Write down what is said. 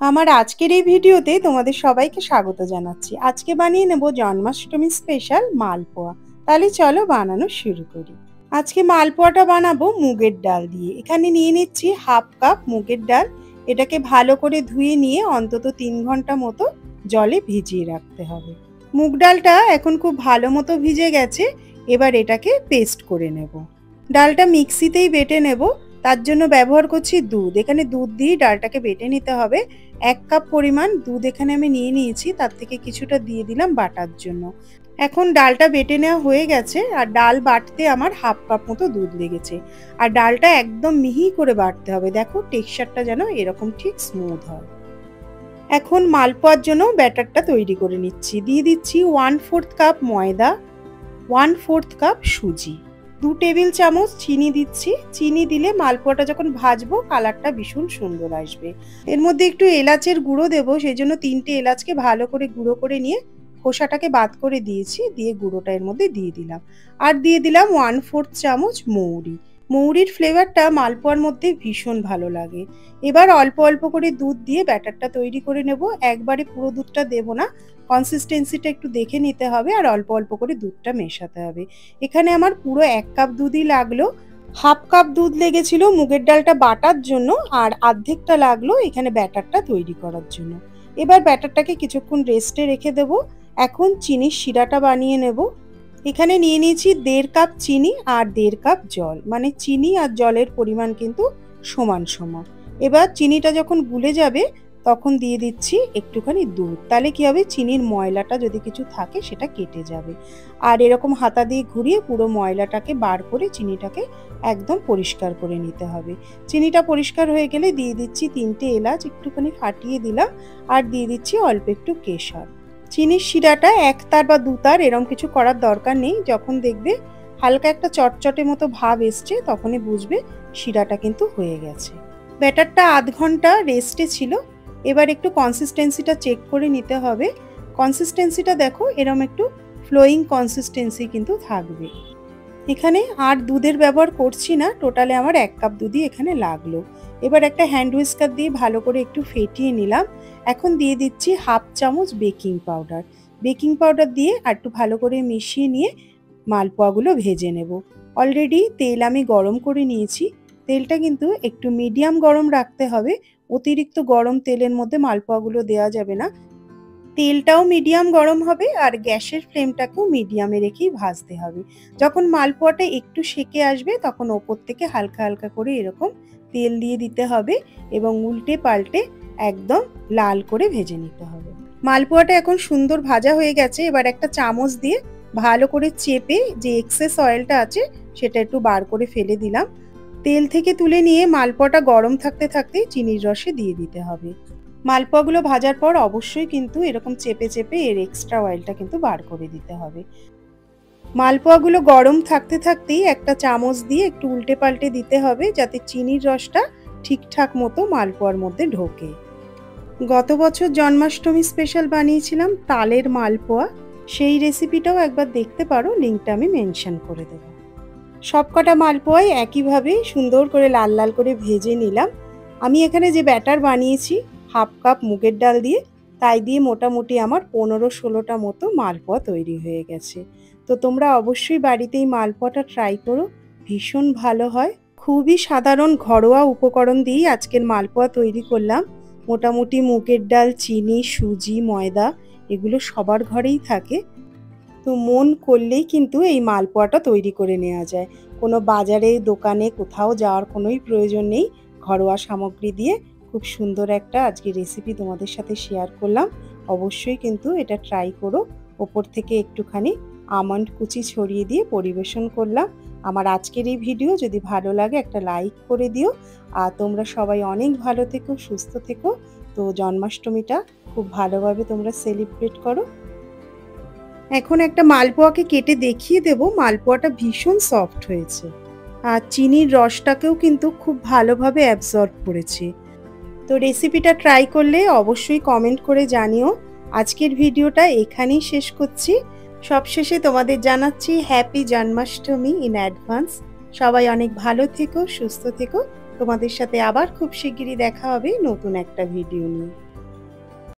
আমার আজকের এই ভিডিওতে তোমাদের সবাইকে স্বাগত জানাচ্ছি। আজকে বানিয়ে নেব জন্মাষ্টমী স্পেশাল মালপোয়া। তাহলে চলো বানানো শুরু করি। আজকে মালপোয়াটা বানাবো মুগের ডাল দিয়ে। এখানে নিয়ে নিচ্ছি হাফ কাপ মুগের ডাল। এটাকে ভালো করে ধুয়ে নিয়ে অন্তত 3 ঘন্টা মতো জলে ভিজিয়ে রাখতে হবে। মুগ ডালটা এখন খুব ভালো মতো ভিজে গেছে। এবার এটাকে পেস্ট করে নেব। ডালটা মিক্সিতেই বেটে নেব। তার জন্য ব্যবহার করছি দুধ। এখানে দুধ দিয়ে ডালটাকে বেটে নিতে হবে। 1 কাপ পরিমাণ দুধ এখানে আমি নিয়ে নিয়েছি, তার থেকে কিছুটা দিয়ে দিলাম বাটার জন্য। এখন ডালটা বেটে নেওয়া হয়ে গেছে, আর ডাল বাটতে আমার হাফ কাপ মতো দুধ লেগেছে। আর ডালটা একদম মিহি করে বাটতে হবে। দেখো টেক্সচারটা যেন এরকম ঠিক স্মুথ হয়। এখন মালপোয়ার জন্য ব্যাটারটা তৈরি করে নিচ্ছি। দিয়ে দিচ্ছি 1/4 কাপ ময়দা, 1/4 কাপ সুজি, 2 টেবিল চামচ চিনি দিচ্ছি। চিনি দিলে মালপোয়াটা যখন ভাজবো কালারটা ভীষণ সুন্দর আসবে। এর মধ্যে একটু এলাচের গুঁড়ো দেবো, সেই জন্য 3টে এলাচকে ভালো করে গুঁড়ো করে নিয়ে খোসাটাকে বাদ করে দিয়েছি। দিয়ে গুঁড়োটা এর মধ্যে দিয়ে দিলাম। আর দিয়ে দিলাম 1/4 চামচ মৌরি। মৌরির ফ্লেভারটা মালপোয়ার মধ্যে ভীষণ ভালো লাগে। এবার অল্প অল্প করে দুধ দিয়ে ব্যাটারটা তৈরি করে নেব। একবারে পুরো দুধটা দেবো না, কনসিস্টেন্সিটা একটু দেখে নিতে হবে, আর অল্প অল্প করে দুধটা মেশাতে হবে। এখানে আমার পুরো 1 কাপ দুধই লাগলো। হাফ কাপ দুধ লেগেছিল মুগের ডালটা বাটার জন্য, আর অর্ধেকটা লাগলো এখানে ব্যাটারটা তৈরি করার জন্য। এবার ব্যাটারটাকে কিছুক্ষণ রেস্টে রেখে দেব। এখন চিনির শিরাটা বানিয়ে নেব। এখানে নিয়ে নিয়েছি 1.5 কাপ চিনি আর 1.5 কাপ জল, মানে চিনি আর জলের পরিমাণ কিন্তু সমান সমান। এবার চিনিটা যখন গুলে যাবে তখন দিয়ে দিচ্ছি একটুখানি দুধ। তাহলে কি হবে, চিনির ময়লাটা যদি কিছু থাকে সেটা কেটে যাবে। আর এরকম হাতা দিয়ে ঘুরিয়ে পুরো ময়লাটাকে বার করে চিনিটাকে একদম পরিষ্কার করে নিতে হবে। চিনিটা পরিষ্কার হয়ে গেলে দিয়ে দিচ্ছি 3টে এলাচ একটুখানি ফাটিয়ে দিলাম, আর দিয়ে দিচ্ছি অল্প একটু কেশর। চিনির শিরাটা 1 তার বা 2 তার এরকম কিছু করার দরকার নেই। যখন দেখবে হালকা একটা চটচটে মতো ভাব এসছে তখনই বুঝবে শিরাটা কিন্তু হয়ে গেছে। ব্যাটারটা আধ ঘন্টা রেস্টে ছিল। এবার একটু কনসিস্টেন্সিটা চেক করে নিতে হবে। কনসিস্টেন্সিটা দেখো এরকম একটু ফ্লোয়িং কনসিস্টেন্সি কিন্তু থাকবে। এখানে আর দুধের ব্যবহার করছি না, টোটালে আমার 1 কাপ দুধই এখানে লাগলো। এবার একটা হ্যান্ড হুইস্কার দিয়ে ভালো করে একটু ফেটিয়ে নিলাম। এখন দিয়ে দিচ্ছি হাফ চামচ বেকিং পাউডার। বেকিং পাউডার দিয়ে আর একটু ভালো করে মিশিয়ে নিয়ে মালপোয়াগুলো ভেজে নেব। অলরেডি তেল আমি গরম করে নিয়েছি। তেলটা কিন্তু একটু মিডিয়াম গরম রাখতে হবে। অতিরিক্ত গরম তেলের মধ্যে মালপোয়াগুলো দেওয়া যাবে না। তেলটাও মিডিয়াম গরম হবে, আর গ্যাসের ফ্লেমটাকেও মিডিয়ামে রেখেই ভাজতে হবে। যখন মালপোয়াটা একটু সেকে আসবে তখন ওপর থেকে হালকা হালকা করে এরকম তেল দিয়ে দিতে হবে, এবং উল্টে পাল্টে একদম লাল করে ভেজে নিতে হবে। মালপোয়াটা এখন সুন্দর ভাজা হয়ে গেছে। এবার একটা চামচ দিয়ে ভালো করে চেপে যে এক্সেস অয়েলটা আছে সেটা একটু বার করে ফেলে দিলাম। তেল থেকে তুলে নিয়ে মালপোয়াটা গরম থাকতে থাকতেই চিনির রসে দিয়ে দিতে হবে। মালপোয়াগুলো ভাজার পর অবশ্যই কিন্তু এরকম চেপে চেপে এর এক্সট্রা অয়েলটা কিন্তু বার করে দিতে হবে। মালপোয়াগুলো গরম থাকতে থাকতেই একটা চামচ দিয়ে একটু উল্টে পাল্টে দিতে হবে, যাতে চিনির রসটা ঠিকঠাক মতো মালপোয়ার মধ্যে ঢোকে। গত বছর জন্মাষ্টমী স্পেশাল বানিয়েছিলাম তালের মালপোয়া, সেই রেসিপিটাও একবার দেখতে পারো, লিঙ্কটা আমি মেনশন করে দেব। সবকটা মালপোয়াই একইভাবে সুন্দর করে লাল লাল করে ভেজে নিলাম। আমি এখানে যে ব্যাটার বানিয়েছি হাফ কাপ মুগের ডাল দিয়ে, তাই দিয়ে মোটামুটি আমার 15-16টা মতো মালপোয়া তৈরি হয়ে গেছে। তো তোমরা অবশ্যই বাড়িতে এই মালপোয়াটা ট্রাই করো, ভীষণ ভালো হয়। খুবই সাধারণ ঘরোয়া উপকরণ দিয়েই আজকের মালপোয়া তৈরি করলাম। মোটামুটি মুগের ডাল, চিনি, সুজি, ময়দা এগুলো সবার ঘরেই থাকে। তো মন করলেই কিন্তু এই মালপোয়াটা তৈরি করে নেওয়া যায়। কোনো বাজারে দোকানে কোথাও যাওয়ার কোনোই প্রয়োজন নেই। ঘরোয়া সামগ্রী দিয়ে খুব সুন্দর একটা আজকে রেসিপি তোমাদের সাথে শেয়ার করলাম। অবশ্যই কিন্তু এটা ট্রাই করো। ওপর থেকে একটুখানি আমন্ড কুচি ছড়িয়ে দিয়ে পরিবেশন করলাম। আমার আজকের এই ভিডিও যদি ভালো লাগে একটা লাইক করে দিও। আর তোমরা সবাই অনেক ভালো থেকো, সুস্থ থেকো। তো জন্মাষ্টমীটা খুব ভালোভাবে তোমরা সেলিব্রেট করো। এখন একটা মালপোয়াকে কেটে দেখিয়ে দেব। মালপোয়াটা ভীষণ সফট হয়েছে, আর চিনির রসটাকেও কিন্তু খুব ভালোভাবে অ্যাবজর্ব করেছে। তো রেসিপিটা ট্রাই করলে অবশ্যই কমেন্ট করে জানিও। আজকের ভিডিওটা এখানেই শেষ করছি। সবশেষে তোমাদের জানাচ্ছি হ্যাপি জন্মাষ্টমী ইন অ্যাডভান্স। সবাই অনেক ভালো থেকো, সুস্থ থেকো। তোমাদের সাথে আবার খুব শিগগিরই দেখা হবে নতুন একটা ভিডিও নিয়ে।